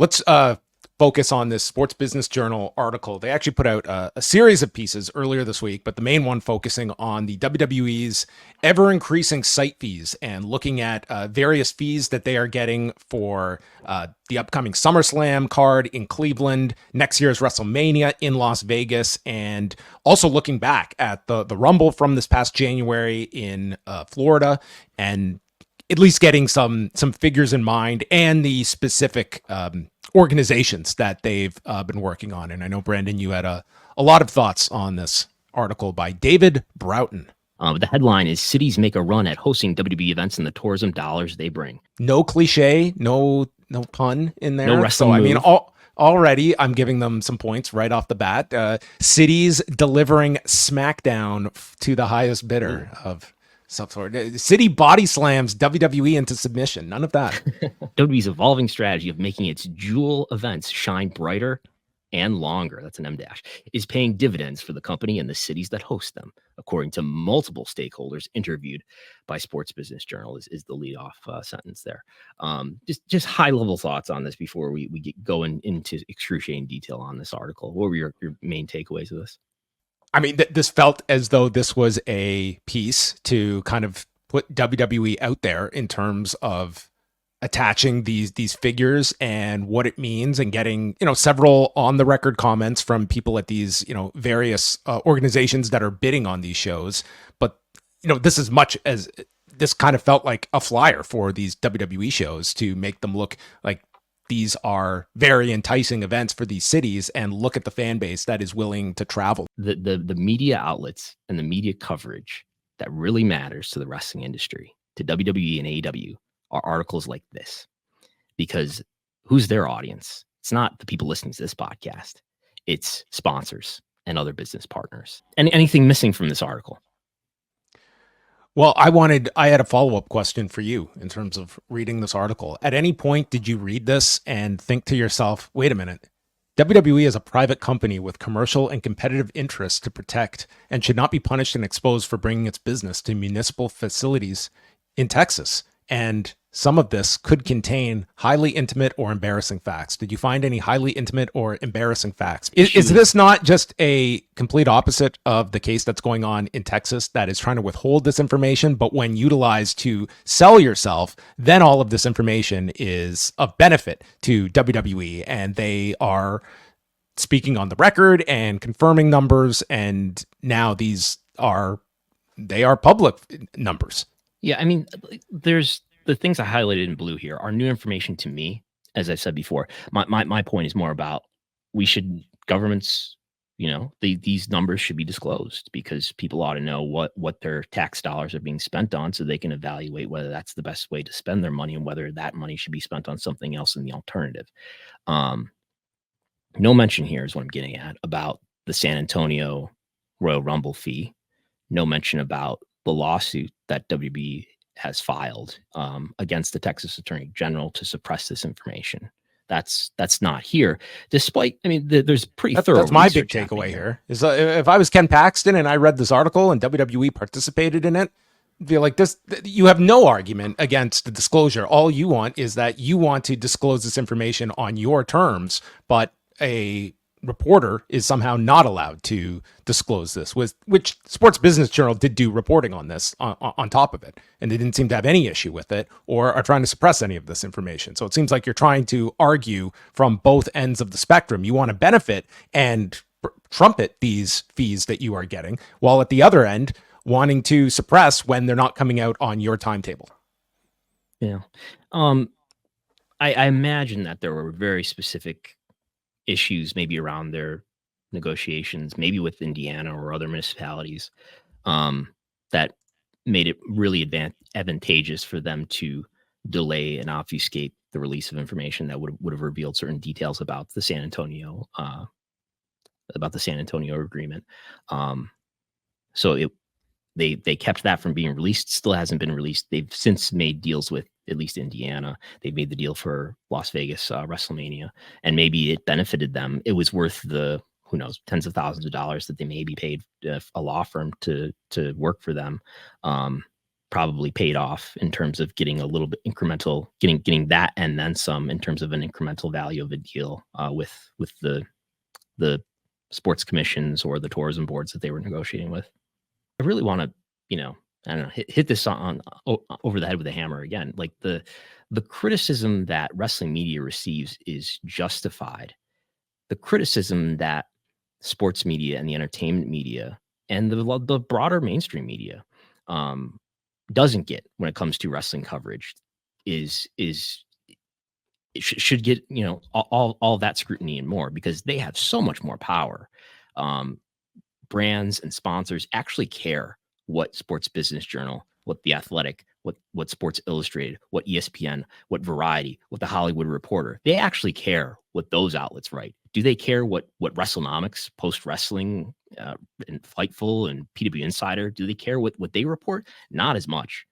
Let's focus on this Sports Business Journal article. They actually put out a series of pieces earlier this week, but the main one focusing on the WWE's ever-increasing site fees and looking at various fees that they are getting for the upcoming SummerSlam card in Cleveland, next year's WrestleMania in Las Vegas, and also looking back at the Rumble from this past January in Florida, and at least getting some figures in mind and the specific organizations that they've been working on. And I know, Brandon, you had a lot of thoughts on this article by David Broughton. The headline is "Cities Make a Run at Hosting WWE Events and the Tourism Dollars They Bring." No cliche, no pun in there. No wrestling so, I move. mean, already I'm giving them some points right off the bat. Cities delivering SmackDown to the highest bidder of some sort. City body slams WWE into submission. None of that. WWE's evolving strategy of making its jewel events shine brighter and longer, that's an M dash, is paying dividends for the company and the cities that host them, according to multiple stakeholders interviewed by Sports Business Journal is the lead-off sentence there. Just high-level thoughts on this before we go into excruciating detail on this article. What were your main takeaways of this? I mean, this felt as though this was a piece to kind of put WWE out there in terms of attaching these figures and what it means, and getting, several on the record comments from people at these, various organizations that are bidding on these shows. But, this kind of felt like a flyer for these WWE shows to make them look like these are very enticing events for these cities, and look at the fan base that is willing to travel. The media outlets and the media coverage that really matters to the wrestling industry, to WWE and AEW, are articles like this. Because who's their audience? It's not the people listening to this podcast. It's sponsors and other business partners. And anything missing from this article? Well, I had a follow-up question for you in terms of reading this article. At any point, did you read this and think to yourself, wait a minute, WWE is a private company with commercial and competitive interests to protect and should not be punished and exposed for bringing its business to municipal facilities in Texas? And some of this could contain highly intimate or embarrassing facts. Did you find any highly intimate or embarrassing facts? Is this not just a complete opposite of the case that's going on in Texas that is trying to withhold this information, but when utilized to sell yourself, then all of this information is of benefit to WWE, and they are speaking on the record and confirming numbers, and now they are public numbers. Yeah, I mean, there's the things I highlighted in blue here are new information to me. As I've said before, my point is more about governments, these numbers should be disclosed, because people ought to know what their tax dollars are being spent on, so they can evaluate whether that's the best way to spend their money and whether that money should be spent on something else in the alternative. No mention here is what I'm getting at about the San Antonio Royal Rumble fee. No mention about the lawsuit that WB has filed against the Texas Attorney General to suppress this information. That's not here. Despite, I mean, there's pretty thorough. That's my big takeaway here. Is if I was Ken Paxton and I read this article and WWE participated in it, I'd feel like this. You have no argument against the disclosure. All you want is that you want to disclose this information on your terms, but a reporter is somehow not allowed to disclose this, which Sports Business Journal did do reporting on this on top of it, and they didn't seem to have any issue with it or are trying to suppress any of this information. So it seems like you're trying to argue from both ends of the spectrum. You want to benefit and trumpet these fees that you are getting, while at the other end wanting to suppress when they're not coming out on your timetable. Yeah. I imagine that there were very specific issues maybe around their negotiations, maybe with Indiana or other municipalities, that made it really advantageous for them to delay and obfuscate the release of information that would have revealed certain details about the San Antonio agreement. So they kept that from being released. Still hasn't been released. They've since made deals with at least Indiana. They made the deal for Las Vegas WrestleMania, and maybe it benefited them. It was worth the, who knows, tens of thousands of dollars that they maybe paid a law firm to work for them. probably paid off in terms of getting a little bit incremental, getting that and then some in terms of an incremental value of a deal with the sports commissions or the tourism boards that they were negotiating with. I really want to, I don't know, hit this over the head with a hammer again. Like the criticism that wrestling media receives is justified. The criticism that sports media and the entertainment media and the broader mainstream media doesn't get when it comes to wrestling coverage is it should get all that scrutiny and more, because they have so much more power. Brands and sponsors actually care what Sports Business Journal, what The Athletic, what Sports Illustrated, what ESPN, what Variety, what The Hollywood Reporter. They actually care what those outlets write. Do they care what Wrestlenomics, Post Wrestling, and Fightful, and PW Insider, do they care what they report? Not as much.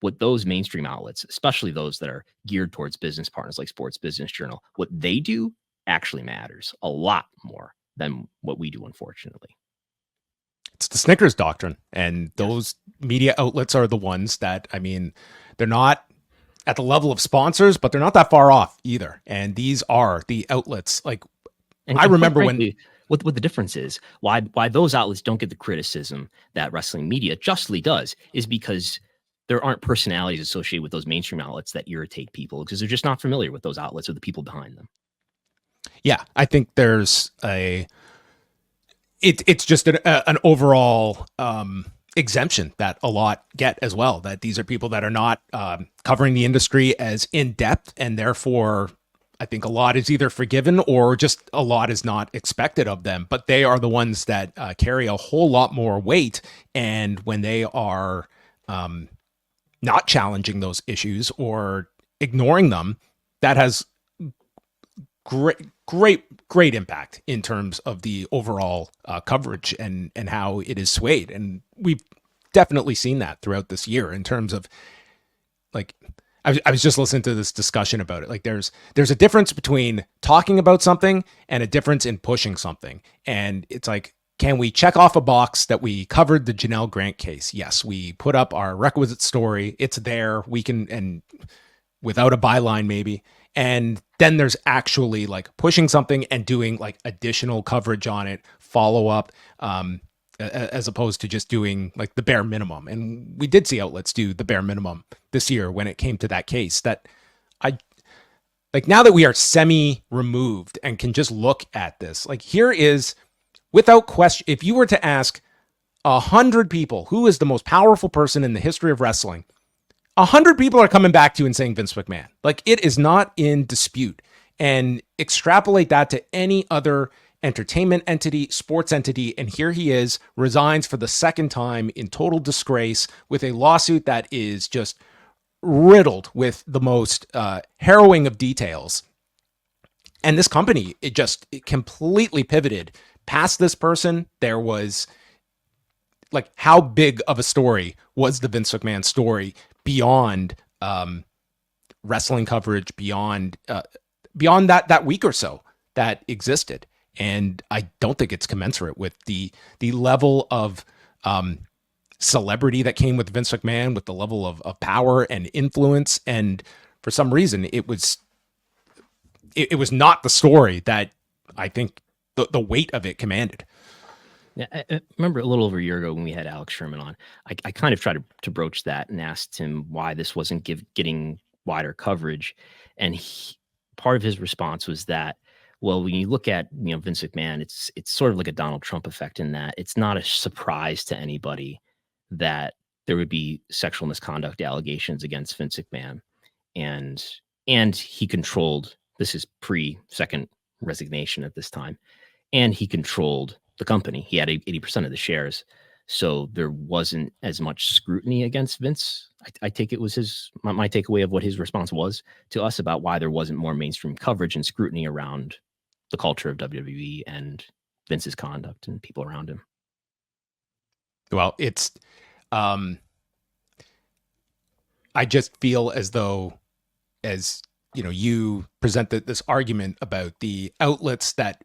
What those mainstream outlets, especially those that are geared towards business partners like Sports Business Journal, what they do actually matters a lot more than what we do, unfortunately. It's the Snickers doctrine. And those media outlets are the ones that, I mean, they're not at the level of sponsors, but they're not that far off either. And these are the outlets. Like, and I remember frankly, what the difference is, why those outlets don't get the criticism that wrestling media justly does, is because there aren't personalities associated with those mainstream outlets that irritate people, because they're just not familiar with those outlets or the people behind them. Yeah, I think there's it's just an overall exemption that a lot get as well, that these are people that are not covering the industry as in depth, and therefore I think a lot is either forgiven or just a lot is not expected of them. But they are the ones that carry a whole lot more weight, and when they are not challenging those issues or ignoring them, that has great impact in terms of the overall coverage and how it is swayed. And we've definitely seen that throughout this year in terms of, like, I was just listening to this discussion about it. Like, there's a difference between talking about something and a difference in pushing something. And it's like, can we check off a box that we covered the Janelle Grant case? Yes, we put up our requisite story. It's there. We can, and without a byline maybe. And then there's actually like pushing something and doing like additional coverage on it, follow up, as opposed to just doing like the bare minimum. And we did see outlets do the bare minimum this year when it came to that case. That I like, now that we are semi removed and can just look at this, like, here is, without question, if you were to ask 100 people who is the most powerful person in the history of wrestling, 100 people are coming back to you and saying Vince McMahon. Like, it is not in dispute. And extrapolate that to any other entertainment entity, sports entity, and here he is, resigns for the second time in total disgrace with a lawsuit that is just riddled with the most harrowing of details. And this company, it completely pivoted past this person. There was, like, how big of a story was the Vince McMahon story beyond wrestling coverage, beyond that week or so that existed. And I don't think it's commensurate with the level of celebrity that came with Vince McMahon, with the level of power and influence. And for some reason, it was not the story that I think the weight of it commanded. Yeah, I remember a little over a year ago when we had Alex Sherman on, I kind of tried to broach that and asked him why this wasn't getting wider coverage. And part of his response was that, well, when you look at Vince McMahon, it's sort of like a Donald Trump effect in that it's not a surprise to anybody that there would be sexual misconduct allegations against Vince McMahon. And he controlled, this is pre-second resignation at this time, and he controlled the company. He had 80% of the shares. So there wasn't as much scrutiny against Vince. I take it was my takeaway of what his response was to us about why there wasn't more mainstream coverage and scrutiny around the culture of WWE and Vince's conduct and people around him. Well, it's, I just feel as though, as you present this argument about the outlets that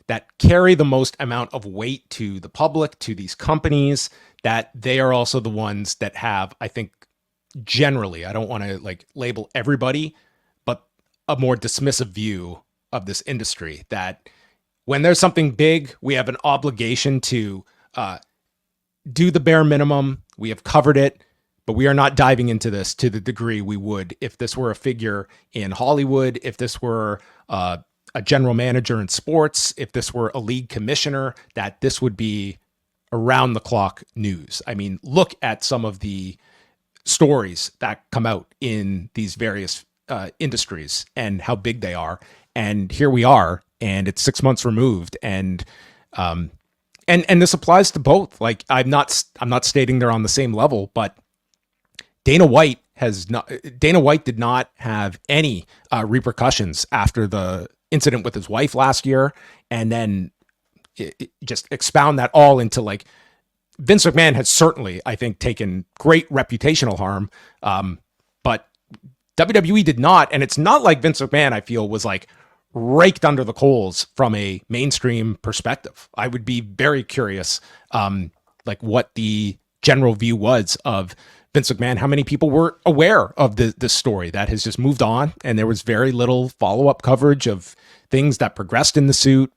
that carry the most amount of weight to the public, to these companies, that they are also the ones that have, I think, generally, I don't want to like label everybody, but a more dismissive view of this industry, that when there's something big, we have an obligation to do the bare minimum. We have covered it, but we are not diving into this to the degree we would if this were a figure in Hollywood, if this were a general manager in sports, if this were a league commissioner, that this would be around the clock news. I mean, look at some of the stories that come out in these various industries and how big they are. And here we are, and it's 6 months removed, and this applies to both. Like, I'm not stating they're on the same level, but Dana White did not have any repercussions after the incident with his wife last year, and then just expound that all into like, Vince McMahon has certainly, I think, taken great reputational harm, but WWE did not. And it's not like Vince McMahon, I feel, was like raked under the coals from a mainstream perspective. I would be very curious, like what the general view was of Vince McMahon, how many people were aware of this story that has just moved on, and there was very little follow-up coverage of things that progressed in the suit,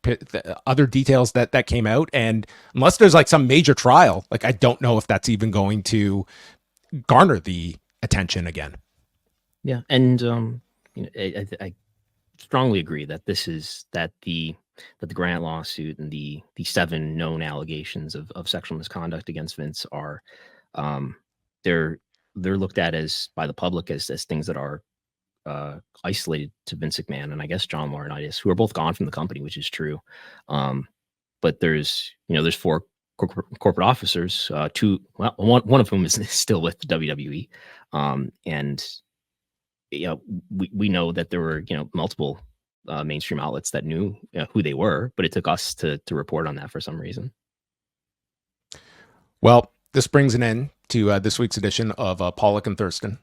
other details that came out. And unless there's like some major trial, like I don't know if that's even going to garner the attention again. Yeah, and I strongly agree that the Grant lawsuit and the 7 known allegations of sexual misconduct against Vince are they're looked at as by the public as things that are isolated to Vince McMahon and I guess John Laurinaitis, who are both gone from the company, which is true. But there's 4 corporate officers, one of whom is still with WWE, and we know that there were multiple mainstream outlets that knew who they were, but it took us to report on that for some reason. Well, this brings an end to this week's edition of Pollock and Thurston.